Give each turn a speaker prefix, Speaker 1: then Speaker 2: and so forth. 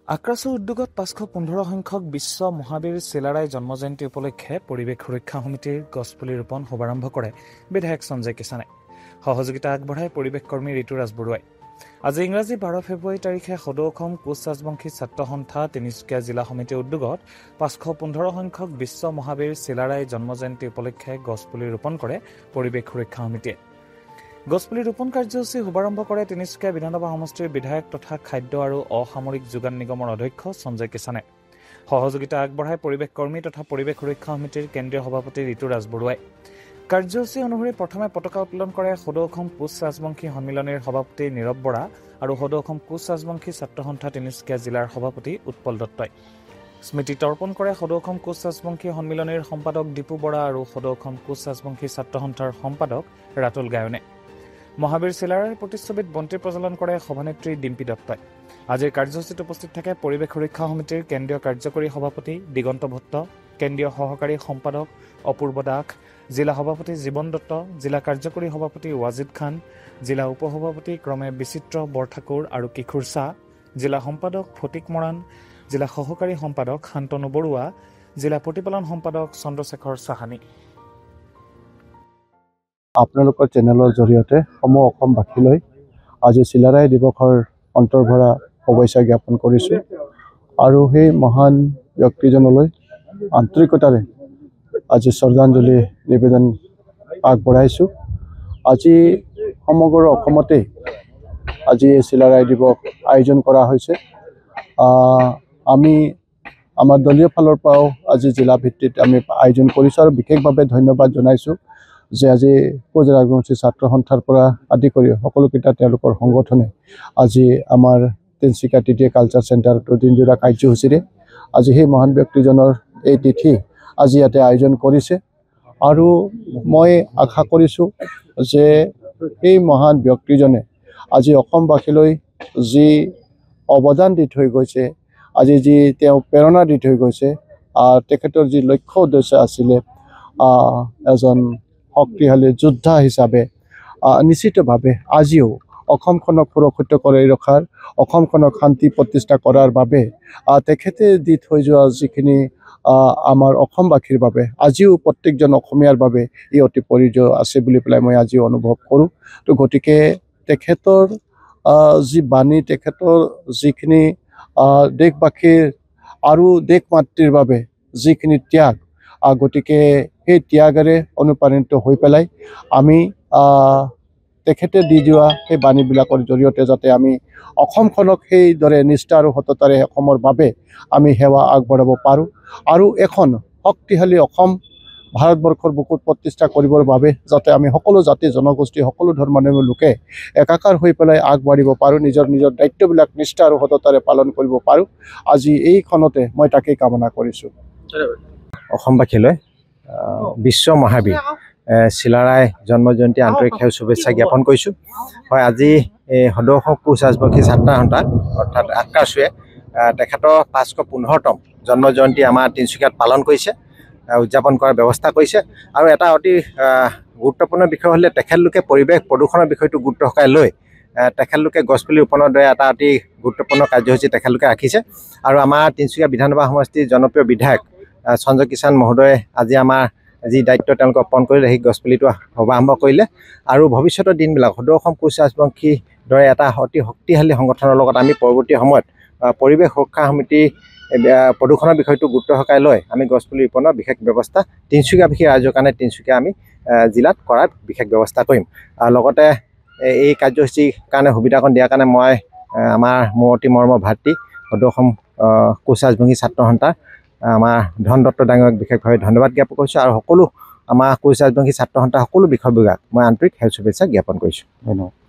Speaker 1: আক্ৰাছু উদ্যোগত ৫১৫ সংখ্যক বিশ্ব মহাবীৰ চিলাৰায় জন্মজয়ন্তী উপলক্ষে পৰিৱেশ সুৰক্ষা সমিতিৰ গছপুলি ৰোপণ শুভাৰম্ভ কৰে বিধায়ক সঞ্জয় কিষাণে। সহযোগিতা আগবঢ়ায় পৰিৱেশ কৰ্মী ঋতুৰাজ বৰুৱাই। আজি ইংৰাজী ১২ ফেব্ৰুৱাৰী তাৰিখে সদৌ অসম কোচ ৰাজবংশী ছাত্ৰ সন্থা তিনিচুকীয়া জিলা সমিতিৰ উদ্যোগত ৫১৫ সংখ্যক বিশ্ব মহাবীৰ চিলাৰায় জন্মজয়ন্তী উপলক্ষে গছপুলি ৰোপণ কৰে পৰিৱেশ সুৰক্ষা সমিতিয়ে। গছপুলি ৰোপণ কাৰ্যসূচী শুভাৰম্ভ কৰে তিনিচুকীয়া বিধানসভা সমষ্টিৰ বিধায়ক তথা খাদ্য আৰু অসামৰিক যোগান নিগমৰ অধ্যক্ষ সঞ্জয় কিষাণে। সহযোগিতা আগবঢ়ায় পৰিৱেশ কৰ্মী তথা পৰিৱেশ সুৰক্ষা সমিতিৰ কেন্দ্ৰীয় সভাপতি ঋতুৰাজ বৰুৱাই। কাৰ্যসূচী অনুসৰি প্ৰথমে পতাকা উত্তোলন কৰে সদৌ অসম কোচ ৰাজবংশী সন্মিলনীৰ সভাপতি নীৰৱ বৰা আৰু সদৌ অসম কোচ ৰাজবংশী ছাত্ৰ সন্থা তিনিচুকীয়া জিলাৰ সভাপতি উৎপল দত্তই। স্মৃতি তৰ্পণ কৰে সদৌ অসম কোচ ৰাজবংশী সন্মিলনীৰ সম্পাদক দীপু বৰা আৰু সদৌ অসম কোচ ৰাজবংশী ছাত্ৰ সন্থাৰ সম্পাদক ৰাতুল গায়নে। মহাবীৰ চিলাৰায়ৰ প্ৰতিচ্ছবিত বন্তি প্ৰজ্বলন কৰে সভানেত্ৰী ডিম্পী দত্তই। আজিৰ কাৰ্যসূচীত উপস্থিত থাকে পৰিৱেশ সুৰক্ষা সমিতিৰ কেন্দ্ৰীয় কাৰ্যকৰী সভাপতি দিগন্ত ভট্ট, কেন্দ্ৰীয় সহকাৰী সম্পাদক অপূৰ্ব দাস, জিলা সভাপতি জীৱন দত্ত, জিলা কাৰ্যকৰী সভাপতি ৱাজিদ খান, জিলা উপসভাপতি ক্ৰমে বিচিত্ৰ বৰঠাকুৰ আৰু কিশোৰ শ্বাহ, জিলা সম্পাদক ফটিক মৰাণ, জিলা সহকাৰী সম্পাদক শান্তনু বৰুৱা, জিলা প্ৰতিপালন সম্পাদক চন্দ্ৰশেখৰ চাহানী।
Speaker 2: আপোনালোকৰ চেনেলৰ জৰিয়তে সমূহ অসমবাসীলৈ আজি চিলাৰায় দিৱসৰ অন্তৰ্ভৰা শুভেচ্ছা জ্ঞাপন কৰিছোঁ আৰু সেই মহান ব্যক্তিজনলৈ আন্তৰিকতাৰে আজি শ্ৰদ্ধাঞ্জলি নিবেদন আগবঢ়াইছোঁ। আজি সমগ্ৰ অসমতে আজি চিলাৰায় দিৱস আয়োজন কৰা হৈছে। আমি আমাৰ দলীয় ফালৰ পৰাও আজি জিলা ভিত্তিত আমি আয়োজন কৰিছোঁ আৰু বিশেষভাৱে ধন্যবাদ জনাইছোঁ যে আজি কোচ ৰাজবংশী ছাত্ৰ সন্থাৰ পৰা আদি কৰি সকলোকেইটা তেওঁলোকৰ সংগঠনে আজি আমাৰ তিনিচুকীয়া TTA কালচাৰ চেণ্টাৰটো দিনজোৰা কাৰ্যসূচীৰে আজি সেই মহান ব্যক্তিজনৰ এই তিথি আজি ইয়াতে আয়োজন কৰিছে আৰু মই আশা কৰিছোঁ যে এই মহান ব্যক্তিজনে আজি অসমবাসীলৈ যি অৱদান দি থৈ গৈছে, আজি যি তেওঁ প্ৰেৰণা দি থৈ গৈছে, তেখেতৰ যি লক্ষ্য উদ্দেশ্য আছিলে এজন শক্তিশালী যোদ্ধা হিচাপে নিশ্চিতভাৱে আজিও অসমখনক সুৰক্ষিত কৰি ৰখাৰ, অসমখনক শান্তি প্ৰতিষ্ঠা কৰাৰ বাবে তেখেতে দি থৈ যোৱা যিখিনি আমাৰ অসমবাসীৰ বাবে আজিও প্ৰত্যেকজন অসমীয়াৰ বাবে ই অতি প্ৰয়োজন আছে বুলি পেলাই মই আজি অনুভৱ কৰোঁ। তো গতিকে তেখেতৰ যি বাণী, তেখেতৰ যিখিনি দেশবাসীৰ আৰু দেশ মাতৃৰ বাবে যিখিনি ত্যাগ, গতিকে সেই ত্যাগেৰে অনুপ্ৰাণিত হৈ পেলাই আমি তেখেতে দি যোৱা সেই বাণীবিলাকৰ জৰিয়তে যাতে আমি অসমখনক সেইদৰে নিষ্ঠা আৰু সততাৰে অসমৰ বাবে আমি সেৱা আগবঢ়াব পাৰোঁ আৰু এখন শক্তিশালী অসম ভাৰতবৰ্ষৰ বুকুত প্ৰতিষ্ঠা কৰিবৰ বাবে যাতে আমি সকলো জাতি জনগোষ্ঠী সকলো ধৰ্মৰ লোকে একাকাৰ হৈ পেলাই আগবাঢ়িব পাৰোঁ, নিজৰ নিজৰ দায়িত্ববিলাক নিষ্ঠা আৰু সততাৰে পালন কৰিব পাৰোঁ। আজি এইখনতে মই তাকেই কামনা কৰিছোঁ।
Speaker 3: অসমবাসীলৈ বিশ্ব মহাবীৰ চিলাৰায় জন্মজয়ন্তী আন্তৰিক সেউজ শুভেচ্ছা জ্ঞাপন কৰিছোঁ। হয়, আজি সদৌ অসম কোচ ৰাজবংশী ছাত্ৰ সন্থা অৰ্থাৎ আক্ৰাছুৱে তেখেতৰ ৫১৫তম জন্মজয়ন্তী আমাৰ তিনিচুকীয়াত পালন কৰিছে, উদযাপন কৰাৰ ব্যৱস্থা কৰিছে আৰু এটা অতি গুৰুত্বপূৰ্ণ বিষয় হ'লে তেখেতলোকে পৰিৱেশ প্ৰদূষণৰ বিষয়টো গুৰুত্ব সহকাৰে লৈ তেখেতলোকে গছপুলি ৰোপণৰ দৰে এটা অতি গুৰুত্বপূৰ্ণ কাৰ্যসূচী তেখেতলোকে ৰাখিছে আৰু আমাৰ তিনিচুকীয়া বিধানসভা সমষ্টিৰ জনপ্ৰিয় বিধায়ক সঞ্জয় কিষাণ মহোদয়ে আজি আমাৰ যি দায়িত্ব তেওঁলোকে অৰ্পণ কৰিলে সেই গছপুলিটো শুভাৰম্ভ কৰিলে আৰু ভৱিষ্যতৰ দিনবিলাক সদৌ অসম কোচ ৰাজবংশীৰ দৰে এটা অতি শক্তিশালী সংগঠনৰ লগত আমি পৰৱৰ্তী সময়ত পৰিৱেশ সুৰক্ষা সমিতি প্ৰদূষণৰ বিষয়টো গুৰুত্ব সহকাৰে লৈ আমি গছপুলি ৰোপণৰ বিশেষ ব্যৱস্থা তিনিচুকীয়াবাসী ৰাইজৰ কাৰণে তিনিচুকীয়া আমি জিলাত কৰাৰ বিশেষ ব্যৱস্থা কৰিম। লগতে এই কাৰ্যসূচীৰ কাৰণে সুবিধাকণ দিয়াৰ কাৰণে মই আমাৰ মোৰ অতি মৰমৰ ভাতৃ সদৌ অসম কোচ ৰাজবংশী ছাত্ৰ সন্থাৰ আমাৰ ধন দত্ত ডাঙৰীয়াক বিশেষভাৱে ধন্যবাদ জ্ঞাপন কৰিছোঁ আৰু সকলো আমাৰ কোচ ৰাজবংশী ছাত্ৰ সন্থাৰ সকলো বিষয়ববীয়াক মই আন্তৰিক সেউজ শুভেচ্ছা জ্ঞাপন কৰিছোঁ। ধন্যবাদ।